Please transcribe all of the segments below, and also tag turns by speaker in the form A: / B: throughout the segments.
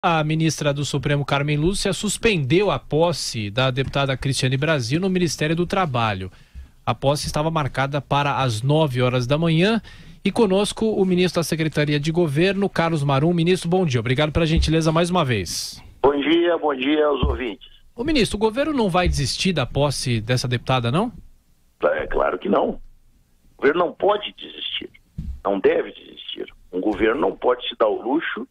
A: A ministra do Supremo, Carmen Lúcia, suspendeu a posse da deputada Cristiane Brasil no Ministério do Trabalho. A posse estava marcada para as 9 horas da manhã. E conosco o ministro da Secretaria de Governo, Carlos Marum. Ministro, bom dia. Obrigado pela gentileza mais uma vez.
B: Bom dia aos ouvintes.
A: Ô ministro, o governo não vai desistir da posse dessa deputada, não?
B: É claro que não. O governo não pode desistir. Não deve desistir. Um governo não pode se dar o luxo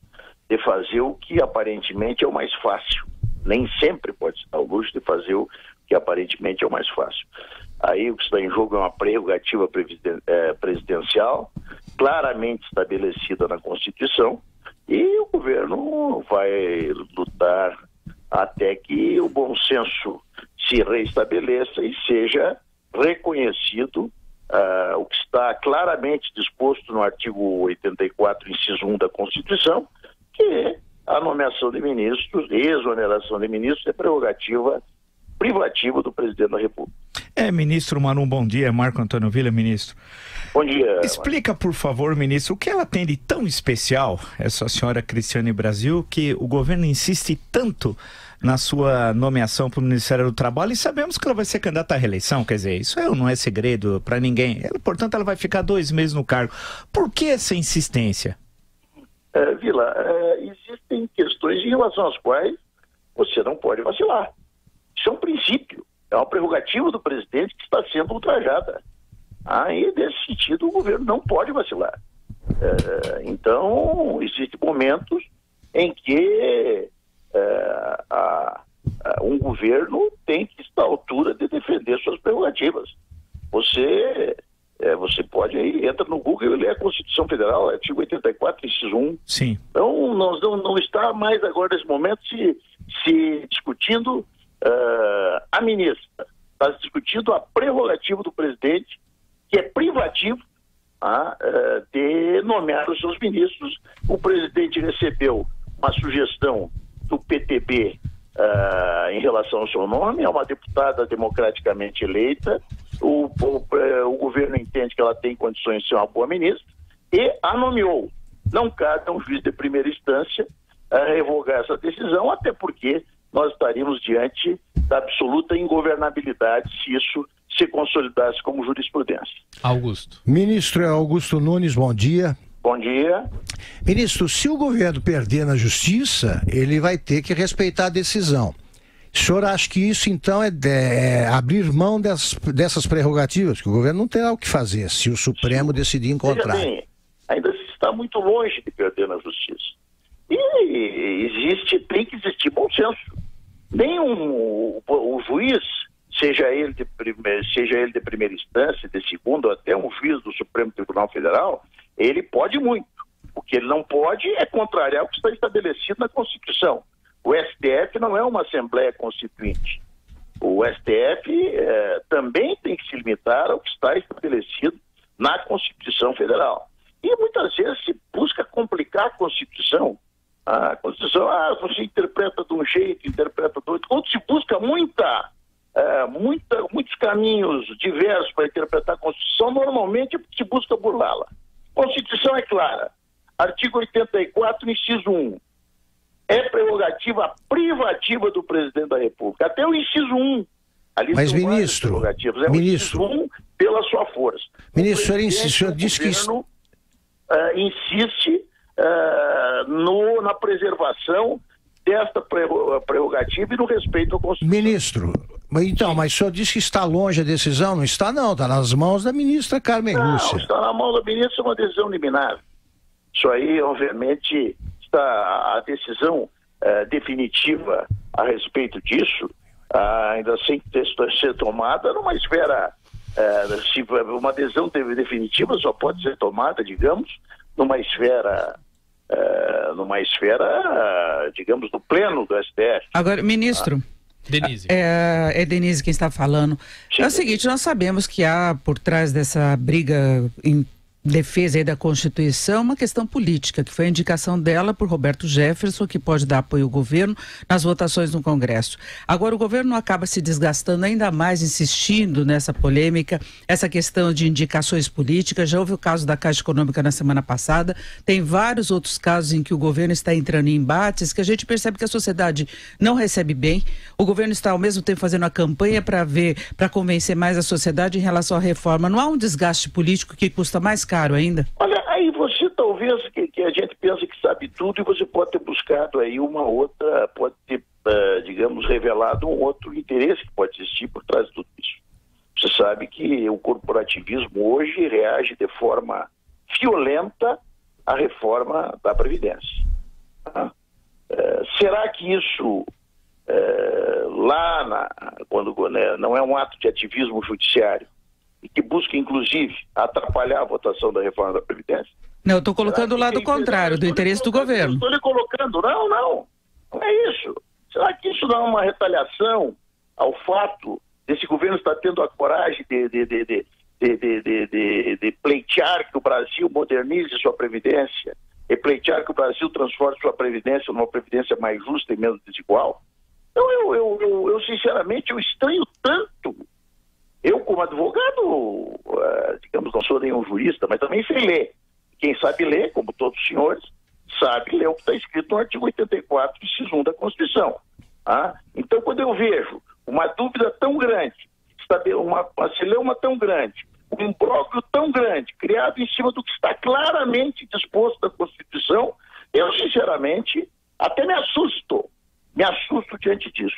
B: de fazer o que aparentemente é o mais fácil. Nem sempre pode se dar o luxo de fazer o que aparentemente é o mais fácil. Aí o que está em jogo é uma prerrogativa presidencial, claramente estabelecida na Constituição, e o governo vai lutar até que o bom senso se reestabeleça e seja reconhecido o que está claramente disposto no artigo 84, inciso 1 da Constituição, que a nomeação de ministros e exoneração de ministros é prerrogativa privativa do presidente da República.
C: Ministro Marum, bom dia. Marco Antônio Villa, ministro.
B: Bom dia.
C: Explica, por favor, ministro, o que ela tem de tão especial, essa senhora Cristiane Brasil, que o governo insiste tanto na sua nomeação para o Ministério do Trabalho, e sabemos que ela vai ser candidata à reeleição, quer dizer, isso não é segredo para ninguém. Portanto, ela vai ficar 2 meses no cargo. Por que essa insistência?
B: Vila, existem questões em relação às quais você não pode vacilar. Isso é um princípio, é uma prerrogativa do presidente que está sendo ultrajada. E, nesse sentido, o governo não pode vacilar. Então, existem momentos em que um governo tem que estar à altura de defender suas prerrogativas. Você pode aí, entra no Google e lê a Constituição Federal, artigo 84, inciso 1.
C: Sim.
B: Então, nós não está mais agora, nesse momento, se discutindo a ministra. Está se discutindo a prerrogativa do presidente, que é privativo de nomear os seus ministros. O presidente recebeu uma sugestão do PTB em relação ao seu nome, é uma deputada democraticamente eleita. O governo entende que ela tem condições de ser uma boa ministra e a nomeou. Não cabe a um juiz de primeira instância revogar essa decisão, até porque nós estaríamos diante da absoluta ingovernabilidade se isso se consolidasse como jurisprudência.
A: Augusto.
D: Ministro Augusto Nunes, bom dia.
B: Bom dia.
D: Ministro, se o governo perder na justiça, ele vai ter que respeitar a decisão. O senhor acha que isso, então, é abrir mão dessas prerrogativas? Que o governo não terá o que fazer se o Supremo decidir encontrar.
B: Veja bem, ainda se está muito longe de perder na justiça. E tem que existir bom senso. Nem o juiz, seja ele de primeira instância, de segunda, ou até um juiz do Supremo Tribunal Federal, ele pode muito. O que ele não pode é contrariar o que está estabelecido na Constituição. O STF não é uma Assembleia Constituinte. O STF também tem que se limitar ao que está estabelecido na Constituição Federal. E muitas vezes se busca complicar a Constituição. A Constituição, você interpreta de um jeito, interpreta do outro. Quando se busca muitos caminhos diversos para interpretar a Constituição, normalmente se busca burlá-la. A Constituição é clara. Artigo 84, inciso 1. É prerrogativa privativa do presidente da República. Até o inciso 1. Ali
D: mas, ministro,
B: o inciso 1 pela sua força.
D: Ministro, o senhor disse que
B: isso insiste na preservação desta prerrogativa e no respeito à Constituição.
D: Ministro, então, mas o senhor disse que está longe a decisão? Não está, não. Está nas mãos da ministra Carmen Lúcia.
B: Não, está na mão da ministra, é uma decisão liminar. Isso aí, obviamente, está a decisão definitiva a respeito disso, ainda sem ser tomada numa esfera, uma decisão definitiva só pode ser tomada, digamos, numa esfera, digamos, do pleno do STF.
E: Agora, ministro,
A: Denise.
E: É Denise quem está falando.
B: Sim.
E: É o seguinte, nós sabemos que há por trás dessa briga defesa aí da Constituição, uma questão política, que foi a indicação dela por Roberto Jefferson, que pode dar apoio ao governo nas votações no Congresso. Agora, o governo acaba se desgastando ainda mais, insistindo nessa polêmica, essa questão de indicações políticas. Já houve o caso da Caixa Econômica na semana passada, tem vários outros casos em que o governo está entrando em embates, que a gente percebe que a sociedade não recebe bem. O governo está, ao mesmo tempo, fazendo a campanha para convencer mais a sociedade em relação à reforma. Não há um desgaste político que custa mais caro ainda?
B: Olha, aí você talvez que a gente pensa que sabe tudo e você pode ter buscado aí uma outra, pode ter, digamos, revelado um outro interesse que pode existir por trás de tudo isso. Você sabe que o corporativismo hoje reage de forma violenta à reforma da Previdência. Tá? Será que isso, quando não é um ato de ativismo judiciário, e que busca, inclusive, atrapalhar a votação da reforma da Previdência?
E: Não, eu estou colocando o lado contrário, do interesse do governo.
B: Estou lhe colocando, não é isso. Será que isso não é uma retaliação ao fato desse governo estar tendo a coragem de pleitear que o Brasil modernize sua Previdência, e pleitear que o Brasil transforme sua Previdência numa Previdência mais justa e menos desigual? Então, eu sinceramente, eu estranho tanto. Eu, como advogado, digamos, não sou nenhum jurista, mas também sei ler. Quem sabe ler, como todos os senhores, sabe ler o que está escrito no artigo 84, inciso 1 da Constituição. Então, quando eu vejo uma dúvida tão grande, uma celeuma tão grande, um imbróglio tão grande, criado em cima do que está claramente disposto na Constituição, eu, sinceramente, até me assusto diante disso.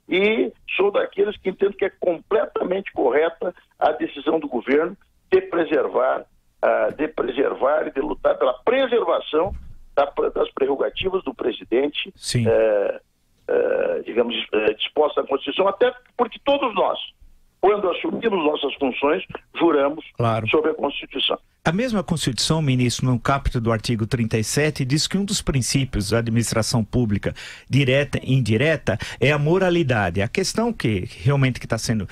B: E sou daqueles que entendo que é completamente correta a decisão do governo de preservar e de lutar pela preservação das prerrogativas do presidente, digamos, disposta na Constituição, até porque todos nós, quando assumimos nossas funções, juramos sobre a Constituição.
C: A mesma Constituição, ministro, no capítulo do artigo 37, diz que um dos princípios da administração pública, direta e indireta, é a moralidade. A questão que realmente está sendo...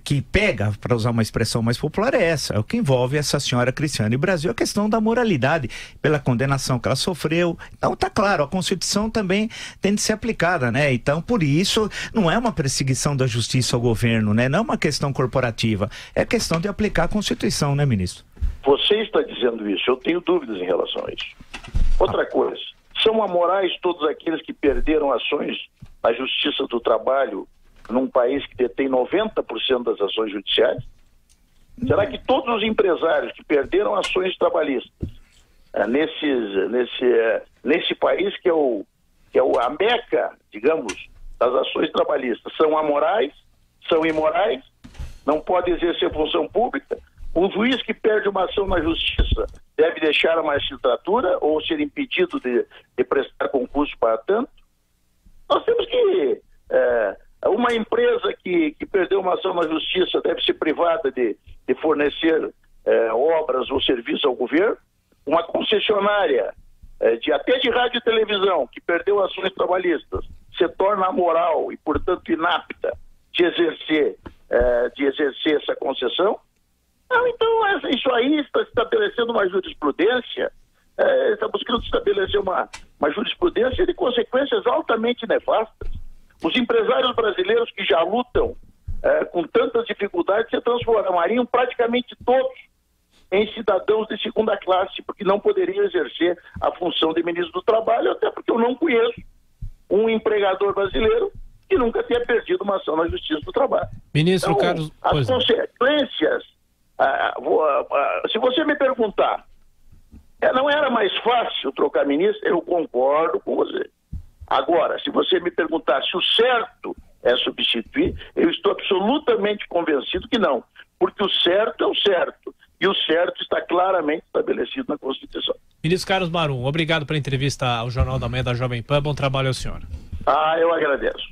C: que pega, para usar uma expressão mais popular, é essa, é o que envolve essa senhora Cristiane Brasil, a questão da moralidade, pela condenação que ela sofreu. Então, tá claro, a Constituição também tem de ser aplicada, né? Então, por isso, não é uma perseguição da justiça ao governo, né? Não é uma questão corporativa, é questão de aplicar a Constituição, né, ministro?
B: Você está dizendo isso, eu tenho dúvidas em relação a isso. Outra coisa, são amorais todos aqueles que perderam ações na Justiça do Trabalho num país que detém 90% das ações judiciais? Será que todos os empresários que perderam ações trabalhistas nesse país que é a meca, digamos, das ações trabalhistas, são amorais, são imorais, não podem exercer função pública? Um juiz que perde uma ação na justiça deve deixar a magistratura ou ser impedido de prestar concurso para tanto? Nós temos que... uma empresa que perdeu uma ação na justiça deve ser privada de fornecer obras ou serviços ao governo. Uma concessionária até de rádio e televisão que perdeu ações trabalhistas se torna amoral e, portanto, inapta de exercer essa concessão. Não, então, isso aí está estabelecendo uma jurisprudência, está buscando estabelecer uma jurisprudência de consequências altamente nefastas. Os empresários brasileiros que já lutam com tantas dificuldades se transformariam praticamente todos em cidadãos de segunda classe, porque não poderiam exercer a função de ministro do Trabalho, até porque eu não conheço um empregador brasileiro que nunca tenha perdido uma ação na Justiça do Trabalho.
A: Ministro
B: então,
A: Carlos...
B: as consequências... se você me perguntar, não era mais fácil trocar ministro? Eu concordo com você. Agora, se você me perguntar se o certo é substituir, eu estou absolutamente convencido que não, porque o certo é o certo, e o certo está claramente estabelecido na Constituição.
A: Ministro Carlos Marum, obrigado pela entrevista ao Jornal da Manhã da Jovem Pan, bom trabalho ao senhor.
B: Eu agradeço.